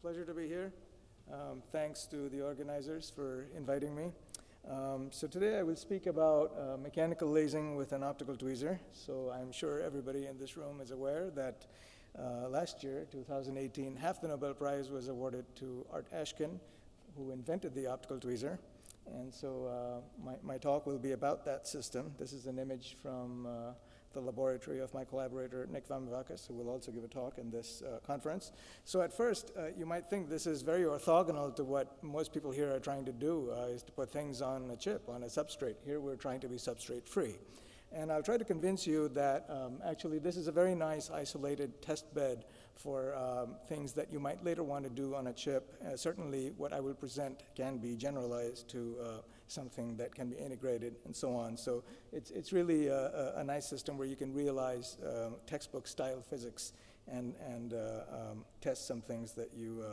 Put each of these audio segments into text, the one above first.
Pleasure to be here. Thanks to the organizers for inviting me. So today I will speak about mechanical lasing with an optical tweezer. So I'm sure everybody in this room is aware that last year, 2018, half the Nobel Prize was awarded to Art Ashkin, who invented the optical tweezer. And so my talk will be about that system. This is an image from the laboratory of my collaborator, Nick Vamvakis, who will also give a talk in this conference. So at first, you might think this is very orthogonal to what most people here are trying to do, is to put things on a chip, on a substrate. Here we're trying to be substrate-free. And I'll try to convince you that actually this is a very nice isolated test bed for things that you might later want to do on a chip. Certainly what I will present can be generalized to something that can be integrated and so on. So it's really a nice system where you can realize textbook style physics and test some things that you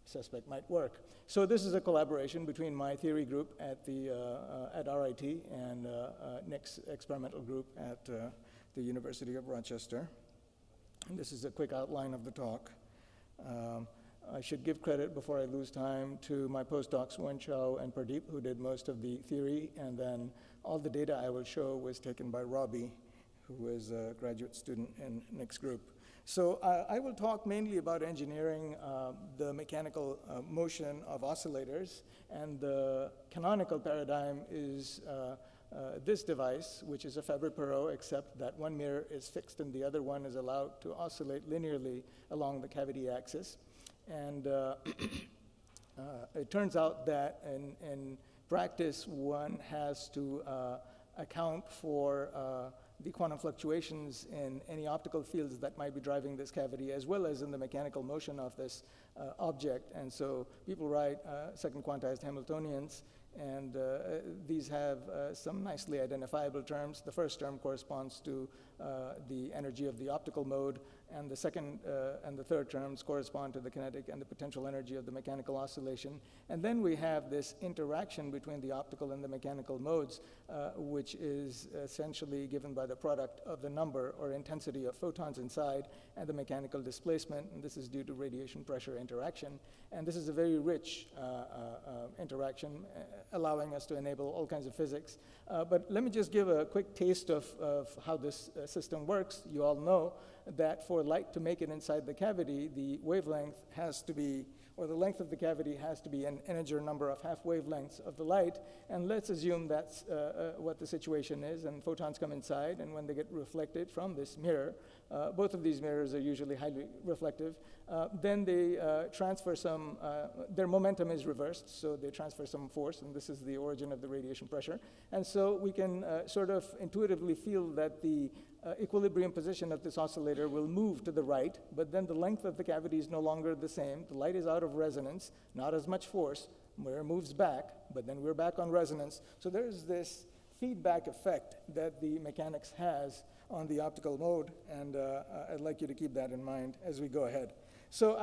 suspect might work. So this is a collaboration between my theory group at RIT and Nick's experimental group at the University of Rochester. And this is a quick outline of the talk. I should give credit, before I lose time, to my postdocs Wen Chao and Pradeep, who did most of the theory, and then all the data I will show was taken by Robbie, who was a graduate student in Nick's group. So I will talk mainly about engineering the mechanical motion of oscillators, and the canonical paradigm is this device, which is a Fabry-Perot, except that one mirror is fixed and the other one is allowed to oscillate linearly along the cavity axis. And it turns out that in practice, one has to account for the quantum fluctuations in any optical fields that might be driving this cavity, as well as in the mechanical motion of this object. And so people write second quantized Hamiltonians, and these have some nicely identifiable terms. The first term corresponds to the energy of the optical mode, and the second and the third terms correspond to the kinetic and the potential energy of the mechanical oscillation. And then we have this interaction between the optical and the mechanical modes, which is essentially given by the product of the number or intensity of photons inside and the mechanical displacement, and this is due to radiation pressure interaction. And this is a very rich interaction, allowing us to enable all kinds of physics. But let me just give a quick taste of how this system works. You all know that for light to make it inside the cavity, the wavelength has to be, or the length of the cavity has to be an integer number of half wavelengths of the light. And let's assume that's what the situation is, and photons come inside, and when they get reflected from this mirror, both of these mirrors are usually highly reflective, then they transfer some, their momentum is reversed, so they transfer some force, and this is the origin of the radiation pressure. And so we can sort of intuitively feel that the equilibrium position of this oscillator will move to the right, but then the length of the cavity is no longer the same. The light is out of resonance, not as much force. Mirror moves back, but then we're back on resonance. So there's this feedback effect that the mechanics has on the optical mode, and I'd like you to keep that in mind as we go ahead. So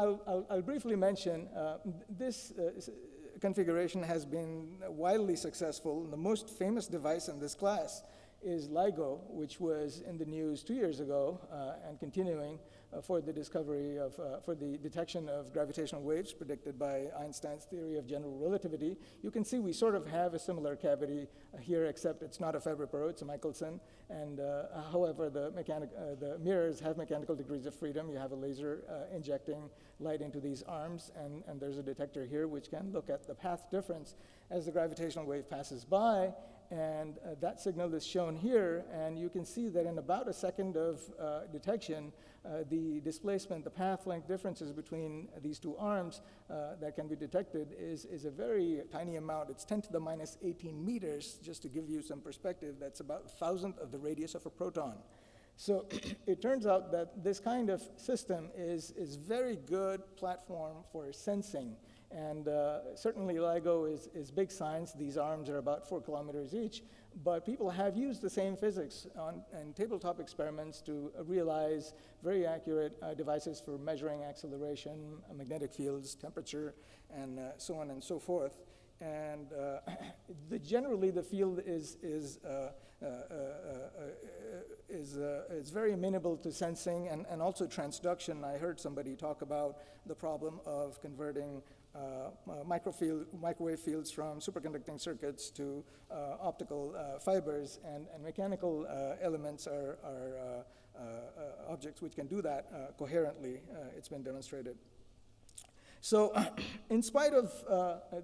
I'll briefly mention this configuration has been wildly successful. The most famous device in this class is LIGO, which was in the news 2 years ago and continuing for the discovery of, for the detection of gravitational waves predicted by Einstein's theory of general relativity. You can see we sort of have a similar cavity here, except it's not a Fabry-Perot, it's a Michelson. And however, the mirrors have mechanical degrees of freedom. You have a laser injecting light into these arms, and there's a detector here which can look at the path difference as the gravitational wave passes by. And that signal is shown here, and you can see that in about a second of detection, the displacement, the path length differences between these two arms that can be detected is a very tiny amount. It's 10 to the minus 18 meters, just to give you some perspective. That's about 1,000th of the radius of a proton. So it turns out that this kind of system is very good platform for sensing. And certainly LIGO is big science. These arms are about 4 kilometers each, but people have used the same physics in tabletop experiments to realize very accurate devices for measuring acceleration, magnetic fields, temperature, and so on and so forth. And generally the field is is very amenable to sensing and also transduction. I heard somebody talk about the problem of converting microwave fields from superconducting circuits to optical fibers, and mechanical elements are objects which can do that coherently. It's been demonstrated. So in spite of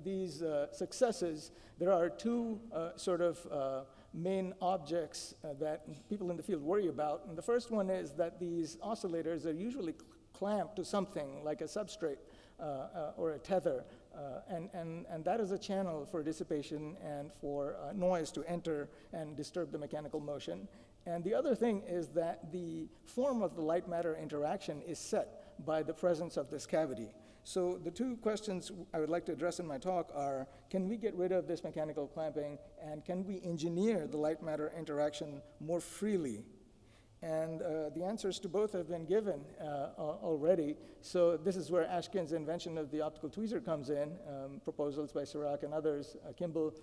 these successes, there are two sort of main objects that people in the field worry about. And the first one is that these oscillators are usually clamped to something like a substrate or a tether, and that is a channel for dissipation and for noise to enter and disturb the mechanical motion. And the other thing is that the form of the light-matter interaction is set by the presence of this cavity. So the two questions I would like to address in my talk are, can we get rid of this mechanical clamping, and can we engineer the light-matter interaction more freely? And the answers to both have been given already. So this is where Ashkin's invention of the optical tweezer comes in, proposals by Sirac and others. Kimball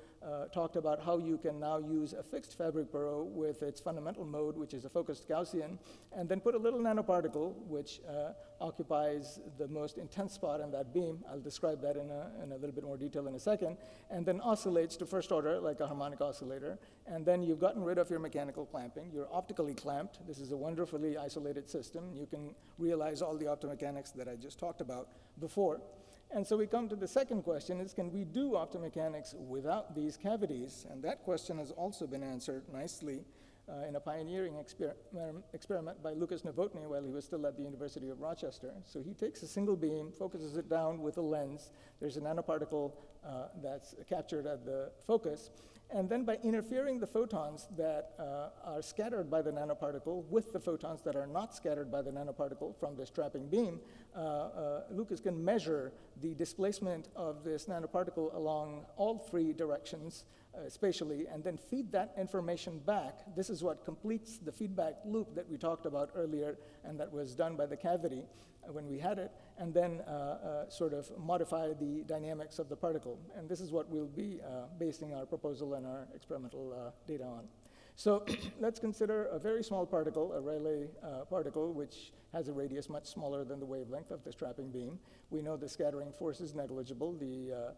talked about how you can now use a fixed fabric burrow with its fundamental mode, which is a focused Gaussian, and then put a little nanoparticle, which occupies the most intense spot in that beam. I'll describe that in a little bit more detail in a second, and then oscillates to first order like a harmonic oscillator. And then you've gotten rid of your mechanical clamping. You're optically clamped. This is a wonderfully isolated system. You can realize all the optomechanics that I just talked about before. And so we come to the second question is, can we do optomechanics without these cavities? And that question has also been answered nicely in a pioneering experiment by Lucas Novotny while he was still at the University of Rochester. So he takes a single beam, focuses it down with a lens. There's a nanoparticle that's captured at the focus. And then by interfering the photons that are scattered by the nanoparticle with the photons that are not scattered by the nanoparticle from this trapping beam, Lucas can measure the displacement of this nanoparticle along all three directions spatially, and then feed that information back. This is what completes the feedback loop that we talked about earlier and that was done by the cavity when we had it, and then sort of modify the dynamics of the particle. And this is what we'll be basing our proposal and our experimental data on. So let's consider a very small particle, a Rayleigh particle, which has a radius much smaller than the wavelength of this trapping beam. We know the scattering force is negligible. The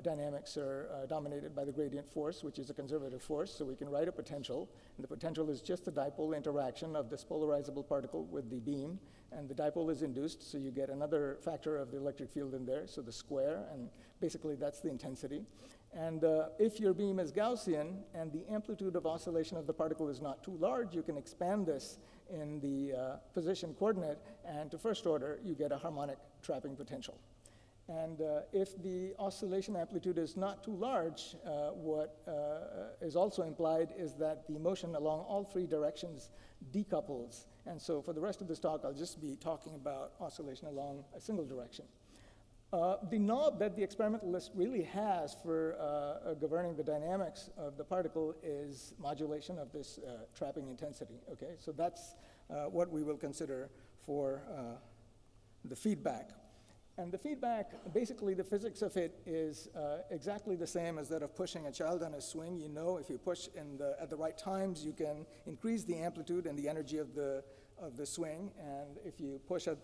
dynamics are dominated by the gradient force, which is a conservative force, so we can write a potential. And the potential is just the dipole interaction of this polarizable particle with the beam, and the dipole is induced, so you get another factor of the electric field in there, so the square, and basically that's the intensity. And if your beam is Gaussian and the amplitude of oscillation of the particle is not too large, you can expand this in the position coordinate, and to first order, you get a harmonic trapping potential. And if the oscillation amplitude is not too large, what is also implied is that the motion along all three directions decouples. And so for the rest of this talk, I'll just be talking about oscillation along a single direction. The knob that the experimentalist really has for governing the dynamics of the particle is modulation of this trapping intensity, okay? So that's what we will consider for the feedback. And the feedback, basically the physics of it is exactly the same as that of pushing a child on a swing. You know, if you push at the right times, you can increase the amplitude and the energy of the swing, and if you push at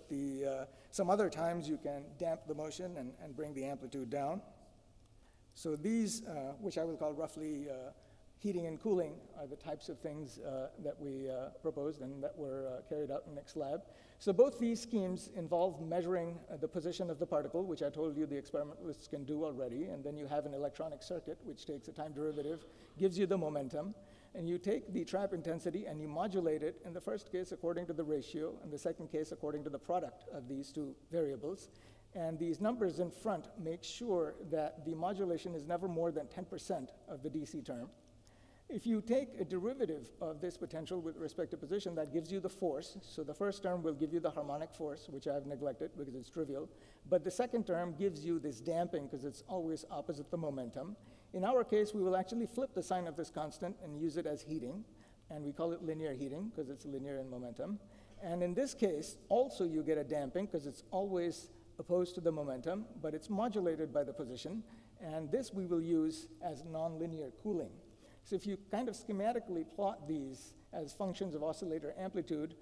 some other times, you can damp the motion and bring the amplitude down. So these, which I will call roughly heating and cooling, are the types of things that we proposed and that were carried out in Nick's lab. So both these schemes involve measuring the position of the particle, which I told you the experimentalists can do already, and then you have an electronic circuit, which takes a time derivative, gives you the momentum, and you take the trap intensity and you modulate it, in the first case according to the ratio, in the second case according to the product of these two variables. And these numbers in front make sure that the modulation is never more than 10% of the DC term. If you take a derivative of this potential with respect to position, that gives you the force. So the first term will give you the harmonic force, which I've neglected because it's trivial. But the second term gives you this damping because it's always opposite the momentum. In our case, we will actually flip the sign of this constant and use it as heating. And we call it linear heating because it's linear in momentum. And in this case, also you get a damping because it's always opposed to the momentum, but it's modulated by the position. And this we will use as nonlinear cooling. So if you kind of schematically plot these as functions of oscillator amplitude,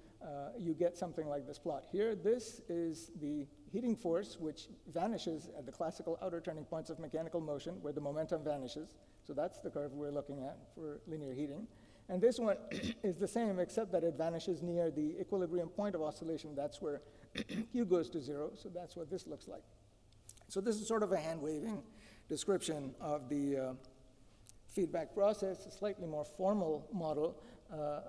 you get something like this plot. Here, this is the heating force, which vanishes at the classical outer turning points of mechanical motion, where the momentum vanishes. So that's the curve we're looking at for linear heating. And this one is the same, except that it vanishes near the equilibrium point of oscillation. That's where Q goes to 0. So that's what this looks like. So this is sort of a hand-waving description of the feedback process, a slightly more formal model.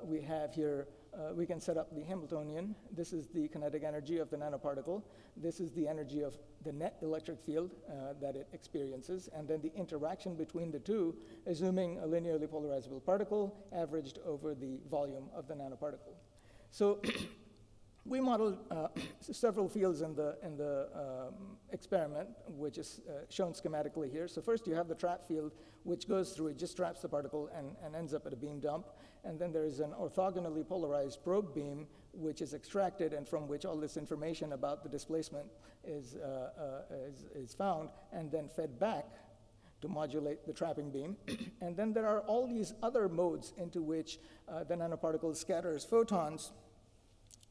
We have here, we can set up the Hamiltonian. This is the kinetic energy of the nanoparticle. This is the energy of the net electric field that it experiences, and then the interaction between the two, assuming a linearly polarizable particle averaged over the volume of the nanoparticle. So we modeled several fields in the experiment, which is shown schematically here. So first you have the trap field, which goes through, it just traps the particle and ends up at a beam dump. And then there's an orthogonally polarized probe beam, which is extracted and from which all this information about the displacement is found and then fed back to modulate the trapping beam. And then there are all these other modes into which the nanoparticle scatters photons,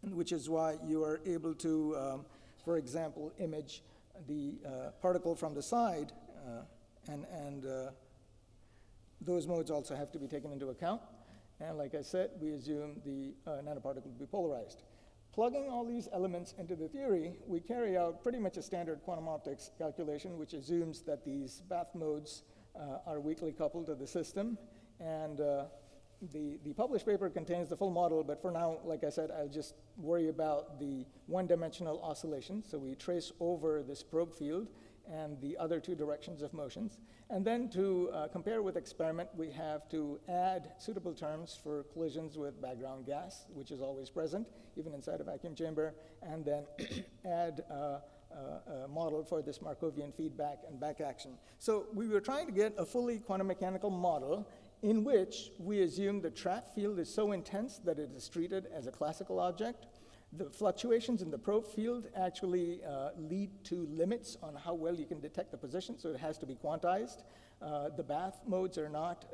which is why you are able to, for example, image the particle from the side, and those modes also have to be taken into account. And like I said, we assume the nanoparticle will be polarized. Plugging all these elements into the theory, we carry out pretty much a standard quantum optics calculation, which assumes that these bath modes are weakly coupled to the system. And the published paper contains the full model, but for now, like I said, I'll just worry about the one-dimensional oscillation. So we trace over this probe field and the other two directions of motions. And then to compare with experiment, we have to add suitable terms for collisions with background gas, which is always present, even inside a vacuum chamber, and then add a model for this Markovian feedback and back action. So we were trying to get a fully quantum mechanical model in which we assume the trap field is so intense that it is treated as a classical object. The fluctuations in the probe field actually lead to limits on how well you can detect the position, so it has to be quantized. The bath modes are not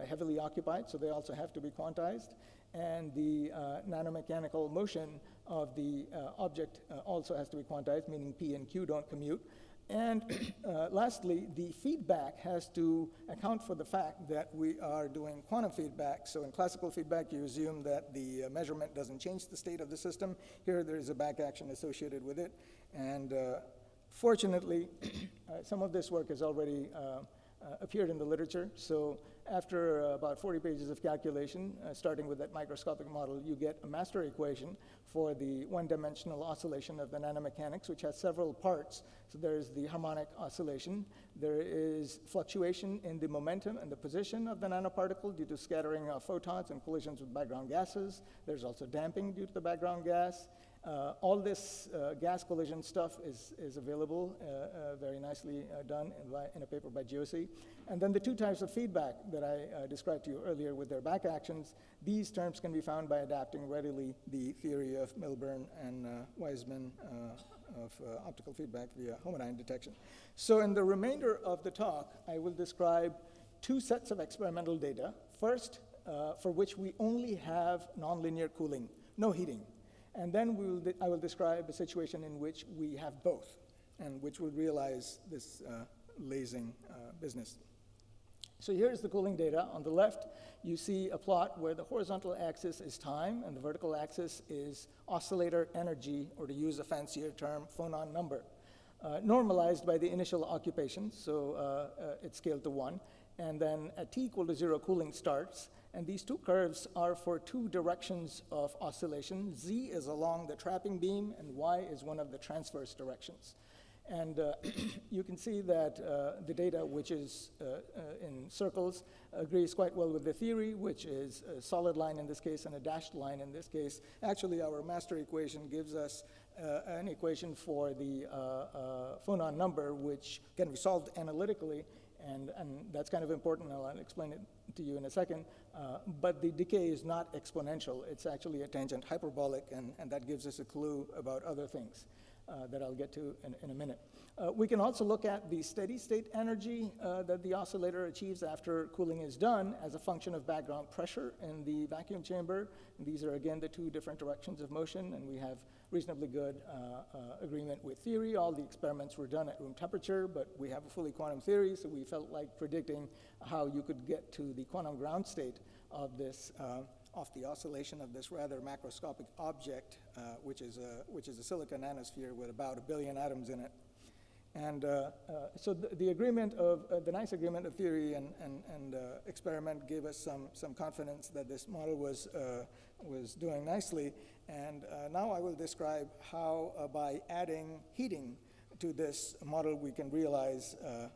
heavily occupied, so they also have to be quantized. And the nanomechanical motion of the object also has to be quantized, meaning P and Q don't commute. And lastly, the feedback has to account for the fact that we are doing quantum feedback. So in classical feedback, you assume that the measurement doesn't change the state of the system. Here, there is a back action associated with it. And fortunately, some of this work has already appeared in the literature. So after about 40 pages of calculation, starting with that microscopic model, you get a master equation for the one-dimensional oscillation of the nanomechanics, which has several parts. So there's the harmonic oscillation. There is fluctuation in the momentum and the position of the nanoparticle due to scattering of photons and collisions with background gases. There's also damping due to the background gas. All this gas collision stuff is available, very nicely done in a paper by Josie. And then the two types of feedback that I described to you earlier with their back actions, these terms can be found by adapting readily the theory of Milburn and Wiseman of optical feedback via homodyne detection. So in the remainder of the talk, I will describe two sets of experimental data. First, for which we only have nonlinear cooling, no heating. And then I will describe a situation in which we have both, and which will realize this lasing business. So here's the cooling data. On the left, you see a plot where the horizontal axis is time, and the vertical axis is oscillator energy, or to use a fancier term, phonon number, normalized by the initial occupation, so it's scaled to 1. And then at t equal to 0, cooling starts. And these two curves are for two directions of oscillation. Z is along the trapping beam, and Y is one of the transverse directions. And you can see that the data, which is in circles, agrees quite well with the theory, which is a solid line in this case and a dashed line in this case. Actually, our master equation gives us an equation for the phonon number, which can be solved analytically. And that's kind of important, and I'll explain it to you in a second. But the decay is not exponential. It's actually a tangent hyperbolic, and that gives us a clue about other things. that I'll get to in a minute. We can also look at the steady state energy that the oscillator achieves after cooling is done as a function of background pressure in the vacuum chamber. And these are, again, the two different directions of motion, and we have reasonably good agreement with theory. All the experiments were done at room temperature, but we have a fully quantum theory, so we felt like predicting how you could get to the quantum ground state of this, of the oscillation of this rather macroscopic object, which is a silicon nanosphere with about 1 billion atoms in it. And so the agreement of, the nice agreement of theory and experiment gave us some confidence that this model was doing nicely. And now I will describe how by adding heating to this model we can realize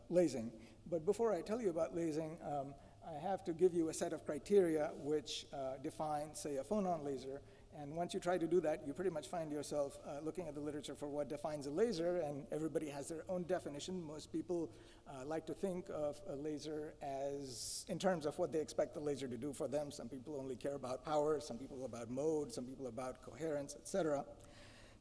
lasing. But before I tell you about lasing, I have to give you a set of criteria which define, say, a phonon laser. And once you try to do that, you pretty much find yourself looking at the literature for what defines a laser, and everybody has their own definition. Most people like to think of a laser as in terms of what they expect the laser to do for them. Some people only care about power, some people about mode, some people about coherence, etc.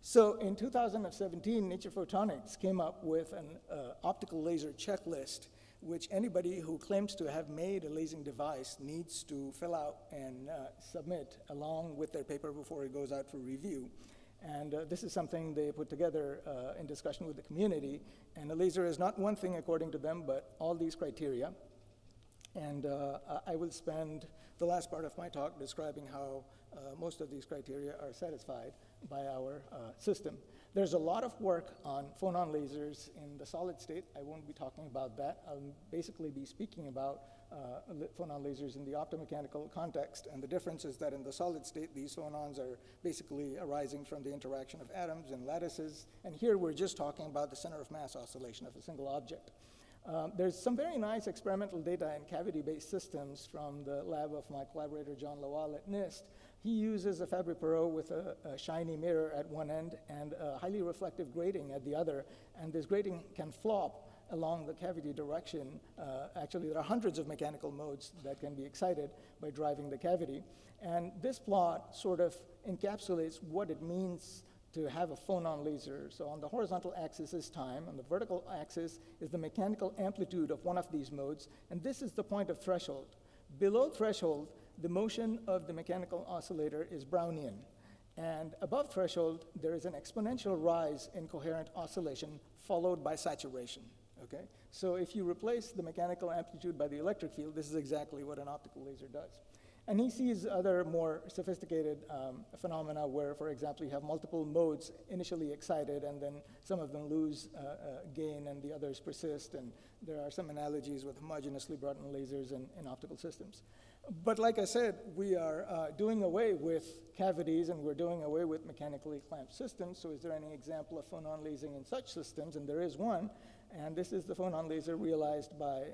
So in 2017, Nature Photonics came up with an optical laser checklist, which anybody who claims to have made a lasing device needs to fill out and submit along with their paper before it goes out for review. And this is something they put together in discussion with the community. And a laser is not one thing according to them, but all these criteria. And I will spend the last part of my talk describing how most of these criteria are satisfied by our system. There's a lot of work on phonon lasers in the solid state. I won't be talking about that. I'll basically be speaking about phonon lasers in the optomechanical context. And the difference is that in the solid state, these phonons are basically arising from the interaction of atoms and lattices. And here we're just talking about the center of mass oscillation of a single object. There's some very nice experimental data in cavity-based systems from the lab of my collaborator John Lawal at NIST. He uses a Fabry-Perot with a shiny mirror at one end and a highly reflective grating at the other, and this grating can flop along the cavity direction. Actually, there are hundreds of mechanical modes that can be excited by driving the cavity. And this plot sort of encapsulates what it means to have a phonon laser. So on the horizontal axis is time, on the vertical axis is the mechanical amplitude of one of these modes, and this is the point of threshold. Below threshold, the motion of the mechanical oscillator is Brownian. And above threshold, there is an exponential rise in coherent oscillation followed by saturation, okay? So if you replace the mechanical amplitude by the electric field, this is exactly what an optical laser does. And he sees other more sophisticated phenomena where, for example, you have multiple modes initially excited and then some of them lose gain and the others persist. And there are some analogies with homogeneously brought in lasers in optical systems. But like I said, we are doing away with cavities and we're doing away with mechanically clamped systems. So is there any example of phonon lasing in such systems? And there is one. And this is the phonon laser realized by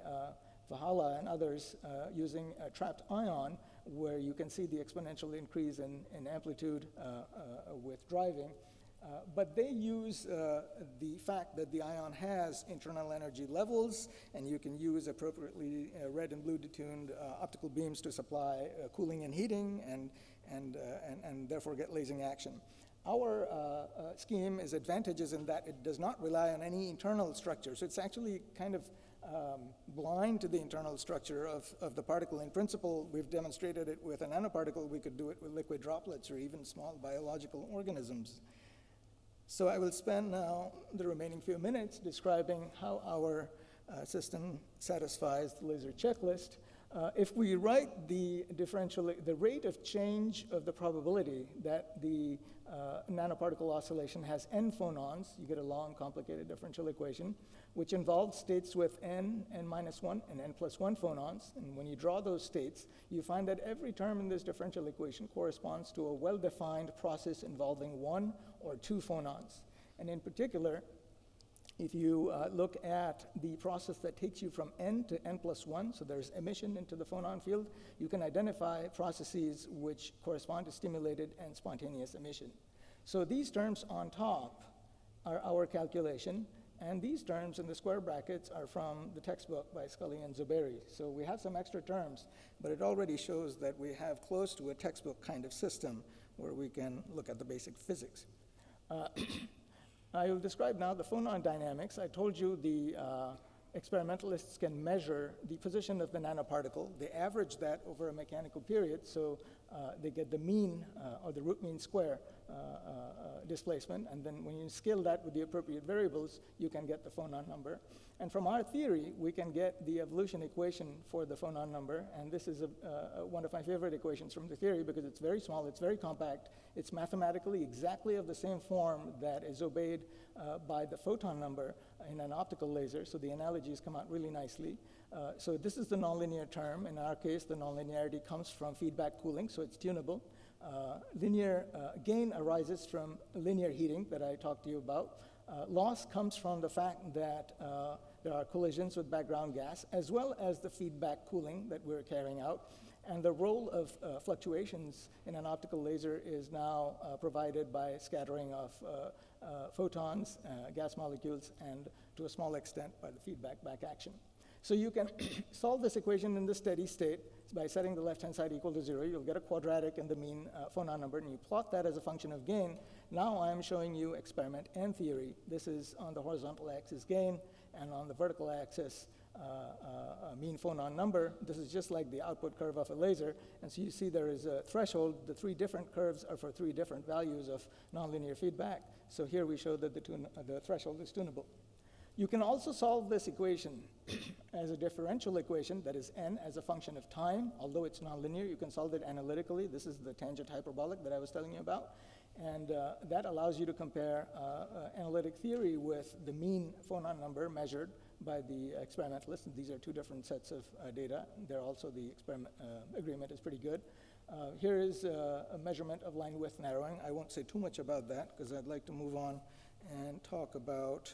Vahala and others using a trapped ion, where you can see the exponential increase in amplitude with driving. But they use the fact that the ion has internal energy levels, and you can use appropriately red and blue detuned optical beams to supply cooling and heating, and therefore get lasing action. Our scheme is advantageous in that it does not rely on any internal structure. So it's actually kind of blind to the internal structure of the particle. In principle, we've demonstrated it with a nanoparticle. We could do it with liquid droplets or even small biological organisms. So I will spend now the remaining few minutes describing how our system satisfies the laser checklist. If we write the rate of change of the probability that the nanoparticle oscillation has n phonons, you get a long, complicated differential equation, which involves states with n minus 1 and n plus 1 phonons. And when you draw those states, you find that every term in this differential equation corresponds to a well-defined process involving 1 or 2 phonons. And in particular, if you look at the process that takes you from n to n plus 1, so there's emission into the phonon field, you can identify processes which correspond to stimulated and spontaneous emission. So these terms on top are our calculation, and these terms in the square brackets are from the textbook by Scully and Zuberi. So we have some extra terms, but it already shows that we have close to a textbook kind of system where we can look at the basic physics. I will describe now the phonon dynamics. I told you the experimentalists can measure the position of the nanoparticle. They average that over a mechanical period, so they get the mean or the root mean square displacement, and then when you scale that with the appropriate variables, you can get the phonon number. And from our theory, we can get the evolution equation for the phonon number, and this is one of my favorite equations from the theory because it's very small, it's very compact, it's mathematically exactly of the same form that is obeyed by the photon number in an optical laser, so the analogies come out really nicely. So this is the nonlinear term. In our case, the nonlinearity comes from feedback cooling, so it's tunable. Linear gain arises from linear heating that I talked to you about. Loss comes from the fact that there are collisions with background gas, as well as the feedback cooling that we're carrying out. And the role of fluctuations in an optical laser is now provided by scattering of photons, gas molecules, and to a small extent by the feedback back action. So you can solve this equation in the steady state by setting the left-hand side equal to 0. You'll get a quadratic in the mean phonon number, and you plot that as a function of gain. Now I'm showing you experiment and theory. This is on the horizontal axis gain, and on the vertical axis mean phonon number. This is just like the output curve of a laser, and so you see there is a threshold. The three different curves are for three different values of nonlinear feedback. So here we show that the threshold is tunable. You can also solve this equation as a differential equation, that is n as a function of time. Although it's nonlinear, you can solve it analytically. This is the tangent hyperbolic that I was telling you about. And that allows you to compare analytic theory with the mean phonon number measured by the experimentalists. These are two different sets of data. They're also, the experiment agreement is pretty good. Here is a measurement of line width narrowing. I won't say too much about that because I'd like to move on and talk about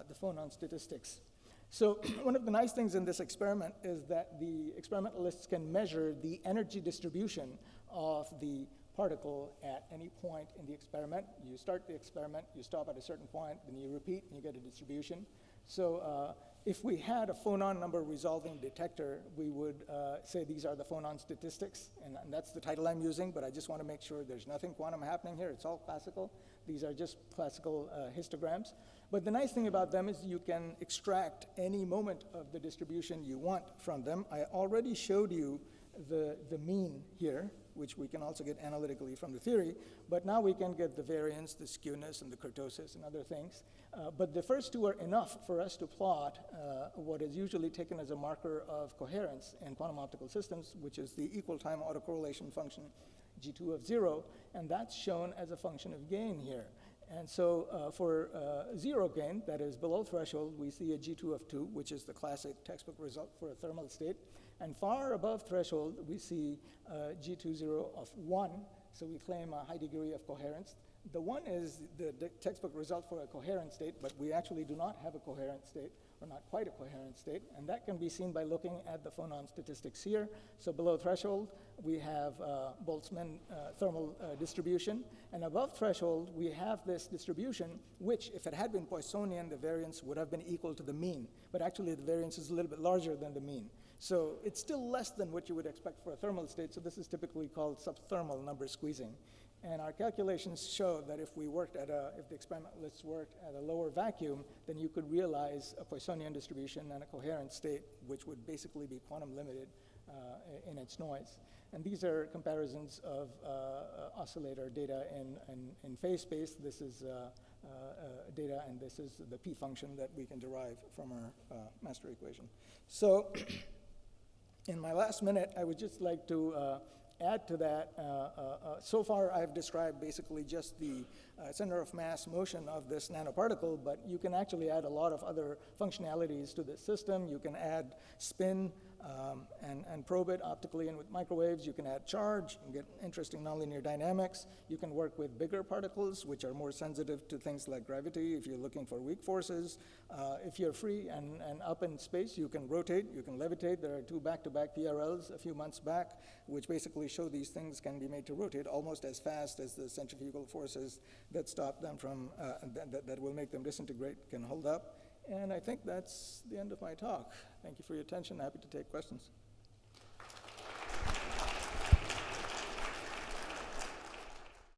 the phonon statistics. So one of the nice things in this experiment is that the experimentalists can measure the energy distribution of the particle at any point in the experiment. You start the experiment, you stop at a certain point, then you repeat, and you get a distribution. So if we had a phonon number resolving detector, we would say these are the phonon statistics, and that's the title I'm using, but I just want to make sure there's nothing quantum happening here. It's all classical. These are just classical histograms. But the nice thing about them is you can extract any moment of the distribution you want from them. I already showed you the mean here, which we can also get analytically from the theory, but now we can get the variance, the skewness, and the kurtosis, and other things. But the first two are enough for us to plot what is usually taken as a marker of coherence in quantum optical systems, which is the equal time autocorrelation function, G2 of 0, and that's shown as a function of gain here. And so for zero gain, that is below threshold, we see a G2 of 2, which is the classic textbook result for a thermal state. And far above threshold, we see G20 of 1, so we claim a high degree of coherence. The 1 is the textbook result for a coherent state, but we actually do not have a coherent state, or not quite a coherent state, and that can be seen by looking at the phonon statistics here. So below threshold, we have Boltzmann thermal distribution, and above threshold, we have this distribution, which, if it had been Poissonian, the variance would have been equal to the mean, but actually the variance is a little bit larger than the mean. So it's still less than what you would expect for a thermal state, so this is typically called subthermal number squeezing. And our calculations show that if we worked at if the experimentalists worked at a lower vacuum, then you could realize a Poissonian distribution and a coherent state, which would basically be quantum limited in its noise. And these are comparisons of oscillator data in phase space. This is data, and this is the P function that we can derive from our master equation. So in my last minute, I would just like to add to that, so far I've described basically just the center of mass motion of this nanoparticle, but you can actually add a lot of other functionalities to this system. You can add spin and probe it optically and with microwaves. You can add charge and get interesting nonlinear dynamics. You can work with bigger particles, which are more sensitive to things like gravity if you're looking for weak forces. If you're free and up in space, you can rotate, you can levitate. There are 2 back-to-back PRLs a few months back, which basically show these things can be made to rotate almost as fast as the centrifugal forces that stop them from, that will make them disintegrate can hold up. And I think that's the end of my talk. Thank you for your attention. Happy to take questions.